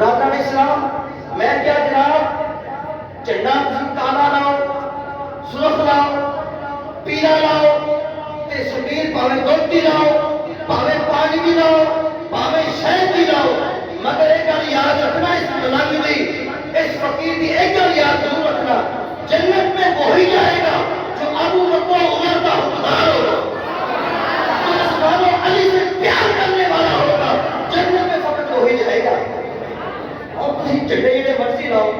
برادران اسلام، میں کیا جناب جھنڈا کالا لاؤ، سرخ لاؤ، پیلا لاؤ تے سبیل پاوے دودھ لاؤ، پاوے پانی بھی لاؤ، پاوے شہد بھی لاؤ، مگر ایک گل یاد رکھنا اس ملنگ دی، اس فقیر دی ایک گل یاد ضرور رکھنا، جنت میں وہی جائے گا جو ابو بکر و عمر کا حقدار ہوگا، جو عثمان و علی سے پیار کرنے والا ہوگا، جنت میں فقط وہی جائے گا۔ اور تھی جھنڈے جڑے مرضی لاؤ۔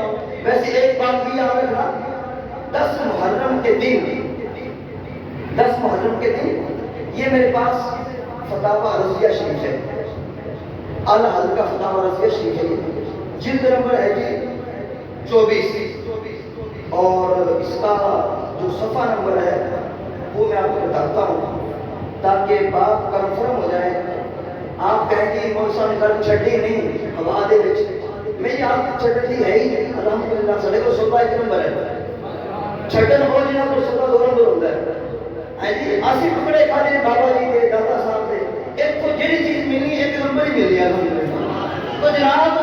ویسے ایک بات بھی یاد رکھنا، 10 محرم کے دن، 10 محرم کے دن یہ میرے پاس فتاوی رضیہ شریف ہے، اعلی حضرت کا فتاوی رضیہ شریف ہے، جلد نمبر ہے جی 24، اور اس کا جو صفحہ نمبر ہے وہ میں آپ کو بتاتا ہوں تاکہ بات کنفرم ہو جائے۔ آپ کہیں گے مول صاحب نے گھر چھڈی نہیں ہوا دے وچ، میری آپ کی چھڈی ہے ہی نہیں، الحمدللہ سڑے کو صبح ایک نمبر ہے، چھڈن ہو جنا کو صبح دو نمبر ہوتا ہے۔ ہاں جی اسی ٹکڑے کھانے بابا جی کے دادا صاحب سے ایک کو جڑی چیز ملنی ایک نمبر ہی مل گیا الحمدللہ۔ تو جناب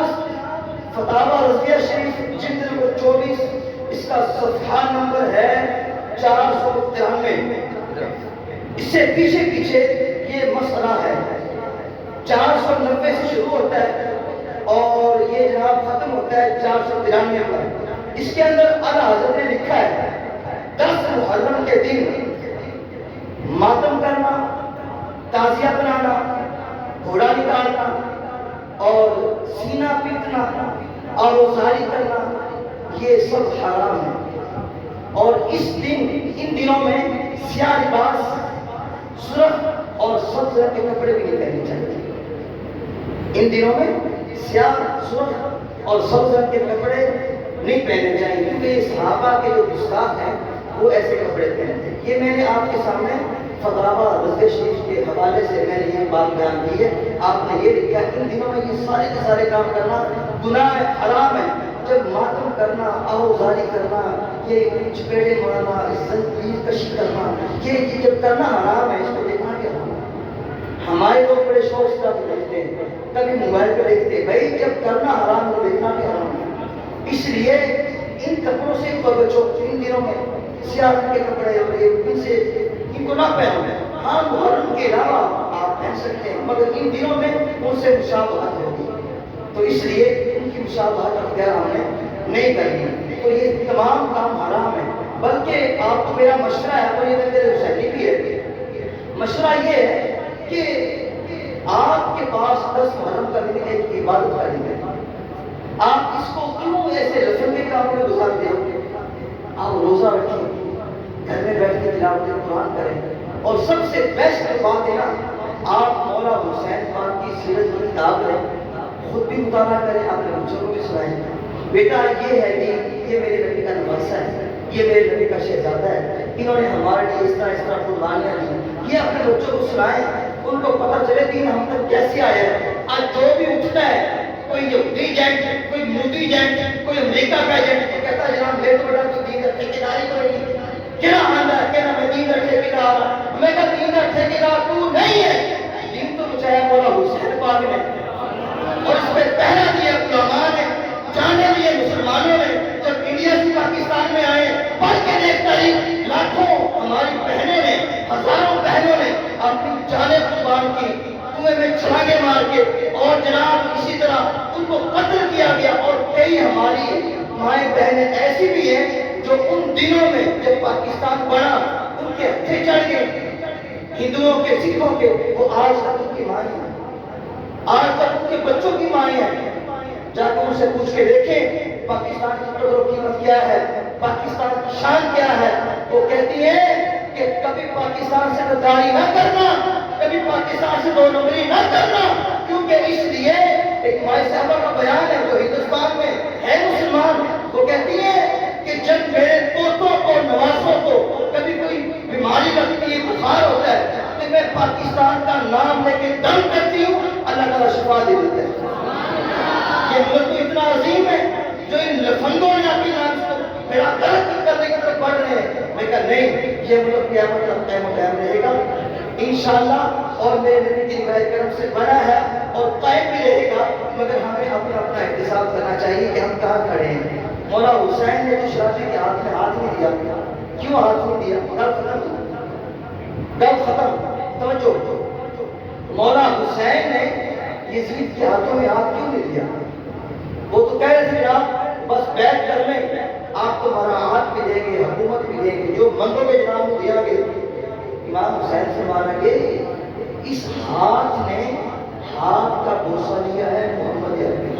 فتاوی رضیہ شریف جلد نمبر 24، اس کا صفحہ نمبر ہے 493، اس سے پیچھے پیچھے یہ مسئلہ ہے، 490 سے شروع ہوتا ہے اور یہ جناب ختم ہوتا ہے 493 پر۔ اس کے اندر اعلیٰ حضرت نے لکھا ہے 10 محرم کے دن ماتم کرنا، تازیہ بنانا، گھوڑا نکالنا اور سینہ پیٹنا اور روزاری کرنا یہ سب حرام ہے، اور اس دن ان دنوں میں سیاہ لباس، سرخ اور سبز رنگ کے کپڑے بھی نہیں پہننے چاہیے، ان دنوں میں سیاہ، سرخ اور سبز رنگ کے کپڑے نہیں پہننے چاہیے، کیونکہ یہ صحابہ کے جو گستاخ ہیں وہ ایسے کپڑے پہنتے ہیں۔ یہ میں نے آپ کے سامنے فتاوی رضیہ شریف کے حوالے سے میں نے یہ بات بیان کی ہے۔ آپ نے یہ لکھا ان دنوں میں یہ سارے کے سارے کام کرنا گناہ ہے، حرام ہے۔ جب ماتم کرنا، آہوزاری کرنا، یہ چپیڑے مارنا، زنجیر کشی کرنا، یہ جب کرنا حرام ہے، اس کو دیکھنا کیا حرام ہے۔ ہمارے لوگ بڑے شوق سے دیکھتے ہیں، کبھی موبائل پہ دیکھتے ہیں، بھائی جب کرنا حرام تو دیکھنا کیا حرام ہے۔ اس لیے ان کپڑوں سے بچو، ان دنوں میں سیاہ رنگ کے کپڑے ان سے ان کو نہ پہنو۔ ہاں محرم کے علاوہ آپ پہن سکتے ہیں، مگر ان دنوں میں ان سے مشابہت ہوگی، تو اس لیے ان کی مشابہت اختیار ہم نے نہیں کرنی، تو یہ تمام کام حرام ہے۔ بلکہ آپ کو میرا مشورہ ہے، اور یہ میرے حسینی بھی ہے، مشورہ یہ ہے کہ آپ کے پاس 10 محرم کا دن ایک عبادت کا دن ہے، آپ اس کو کیوں ایسے رسم کے کاموں میں گزارتے ہو؟ آپ روزہ رکھیں، گھر میں بیٹھ کے تلاوت قرآن کریں، اور سب سے بیسٹ بات ہے نا، آپ مولا حسین خان کی سیرت کی کتاب لیں، خود بھی مطالعہ کریں، اپنے بچوں کو بھی سنائیں، بیٹا یہ ہے کہ یہ میرے نبی کا نواسہ ہے، یہ میرے نبی کا شہزادہ ہے، انہوں نے ہمارے لیے اس طرح قربانیاں دی، یہ اپنے بچوں کو سنائیں، ان کو پتہ چلے دین ہم تک کیسے آیا ہے۔ آج جو بھی اٹھتا ہے، کوئی یہودی ایجنٹ، کوئی مودی ایجنٹ، کوئی امریکہ کا ایجنٹ، وہ کہتا ہے جناب میرے تو بیٹا تو دین کا ٹھیکیداری کریں، کیا آندا ہے کہ میں دین کا ٹھیکیدار، میں کہا دین کا ٹھیکیدار تو نہیں ہے، دین تو بچایا مولا حسین پاک نے، اور اس پہ پہرا دیا علماء نے، جانے دیے مسلمانوں نے۔ جب انڈیا سے پاکستان میں آئے، پڑھ کے دیکھ تاریخ، لاکھوں ہماری بہنوں نے، ہزاروں بہنوں نے اپنی جانیں قربان کی، کنویں میں چھلانگے مار کے، اور جناب اسی طرح ان کو قتل کیا گیا، اور کئی ہماری مائیں بہنیں ایسی بھی ہیں جو ان دنوں میں جب پاکستان بنا ان کے ہتھے چڑھ گئے، ہندوؤں کے، سکھوں کے، وہ آج تک ان کی مائیں ہیں، آج تک ان کے بچوں کی مائیں ہیں۔ جا کے ان سے پوچھ کے دیکھیں پاکستان کی قدر و قیمت کیا ہے، پاکستان کی شان کیا ہے۔ وہ کہتی ہے کہ کبھی پاکستان سے غداری نہ کرنا، کبھی پاکستان سے 2 نمبری نہ کرنا، کیونکہ اس لیے ایک مائی صاحبہ کا بیان ہے جو ہندوستان میں ہے مسلمان، وہ کہتی ہے کہ جب میرے پوتوں کو، نوازوں کو کبھی کوئی بیماری لگتی ہے، بخار ہوتا ہے، تو میں پاکستان کا نام لے کے دم کرتی ہوں، اللہ تعالیٰ شفا دے دیتا ہے۔ یہ ملک تو اتنا عظیم ہے جو ان لفنگوں نے اپنی نام کو میرا غلط کرنے کی طرف بڑھ رہے ہیں۔ میں کہا نہیں، یہ ملک قیامت تک قائم و قائم رہے گا انشاءاللہ، اور میرے نبی کی روایت کرم سے بنا ہے اور قائم بھی رہے گا۔ مگر ہمیں اپنا اپنا احتساب کرنا چاہیے کہ ہم کہاں کھڑے ہیں۔ مولا حسین نے جو شرافی کے ہاتھ میں ہاتھ نہیں دیا، کیوں ہاتھ نہیں دیا؟ گل ختم، گل ختم، توجہ۔ مولا حسین نے یزید کے ہاتھوں میں ہاتھ کیوں نہیں دیا؟ وہ تو کہہ رہے تھے جناب بس بیعت کر لیں، آپ کو مراعات بھی دیں گے، حکومت بھی دیں گے، جو منگو گے جناب کو دیا گے۔ امام حسین سے مانا کہ اس ہاتھ نے ہاتھ کا بوسہ لیا ہے محمد عربی،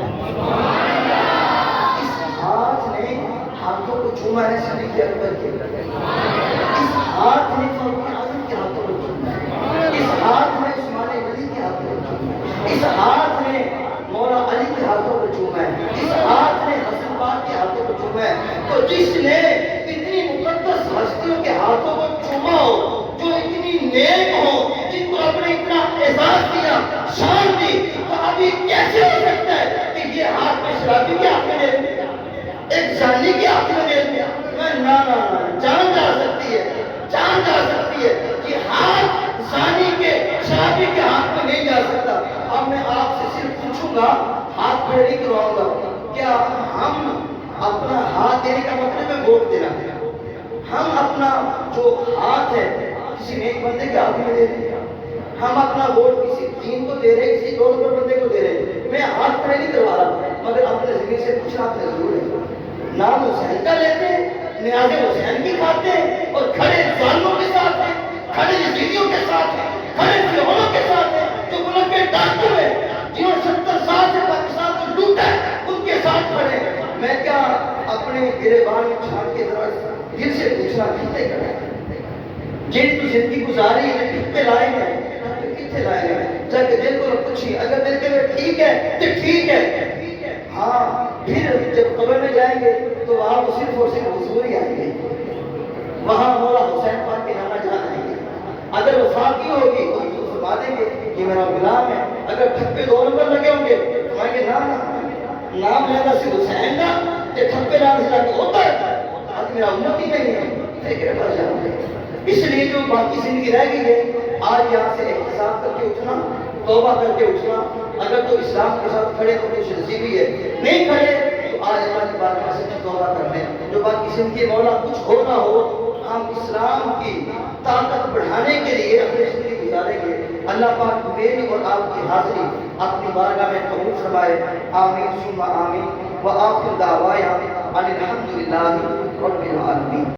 اس ہاتھ نے ہاتھوں کو چوما ہے صدیق اکبر کے، اس ہاتھ نے فاروق اعظم کے ہاتھوں کو چوما ہے، اس ہاتھ نے عثمان غنی کے ہاتھوں کو چوما ہے، اس ہاتھ نے مولا علی کے ہاتھوں کو چوما ہے، اس ہاتھ نے حسن پاک کے ہاتھوں کو چوما ہے۔ تو جس نے اتنی مقدس ہستیوں کے ہاتھوں کو چوما ہو، جو اتنی نیک ہو، جن کو رب نے اتنا اعزاز دیا، شان دی، تو ابھی کیسے ہو سکتا ہے کہ یہ ہاتھ میں شرابی کے ہاتھ میں دے دیا، ایک زانی کے ہاتھ میں دے دیا؟ نا نا نا، جان جا سکتی ہے، جان جا سکتی ہے، یہ ہاتھ زانی کے شرابی کے ہاتھ میں نہیں جا سکتا۔ اب میں آپ سے صرف پوچھوں گا، ہاتھ کھڑے نہیں کرواؤں گا، کیا ہم اپنا ہاتھ دینے کا مطلب ہے ووٹ دینا؟ ہم اپنا جو ہاتھ ہے کسی نیک بندے کے ہاتھ میں دے رہے ہیں، ہم اپنا ووٹ کسی دین کو دے رہے ہیں، کسی دو نمبر بندے کو دے رہے ہیں۔ میں ہاتھ کھڑے نہیں کروا رہا، مگر اپنے زمین سے پوچھنا آپ نے ضرور ہے۔ نام حسین کا لیتے ہیں، نیاز حسین کی کھاتے ہیں، اور کھڑے ظالموں کے ساتھ ہیں، کھڑے یزیدیوں کے ساتھ ہیں، کھڑے فرعونوں کے ساتھ ہیں، جو ملک کے ڈاکو ہیں، جنہوں نے 70 سال سے پاکستان کو لوٹا ہے، ان کے ساتھ کھڑے ہیں۔ میں کیا اپنے گریبان میں چھان کے ذرا دل سے پوچھنا کتنے کھڑے ہیں؟ جن تو زندگی گزاری ہے کتنے لائے ہیں، کتنے لائے ہیں؟ جا کے دل کو پوچھیے، اگر دل کے میں ٹھیک ہے تو ٹھیک ہے، ہاں پھر جب قبر میں جائیں گے تو وہاں وہ صرف اور صرف حضور ہی آئیں گے، وہاں مولا حسین پاک کے نانا جان آئیں گے۔ اگر وفات کی ہوگی تو حضور فرما دیں گے کہ میرا غلام ہے۔ اگر ٹھپے 2 نمبر لگے ہوں گے تو کہیں گے نا نام لینا سے حسین نا کہ ٹھپے لانے سے لاکے ہوتا ہے، آج میرا امت ہی نہیں ہے، فکر پڑ جاؤں گے۔ اس لیے جو باقی زندگی رہ گئی ہے، آج یہاں سے احتساب کر کے اٹھنا، توبہ کر کے اٹھنا۔ اگر تو اسلام کے ساتھ کھڑے تو خوش نصیبی ہے، نہیں کھڑے تو آج اللہ کی بارگاہ سے توبہ کر لیں۔ جو باقی زندگی مولا کچھ ہو نہ ہو، ہم اسلام کی طاقت بڑھانے کے لیے اپنی زندگی گزاریں گے۔ اللہ پاک میری اور آپ کی حاضری اپنی بارگاہ میں قبول فرمائے، آمین ثم آمین۔ وآخر دعوانا ان الحمد للہ رب العالمین۔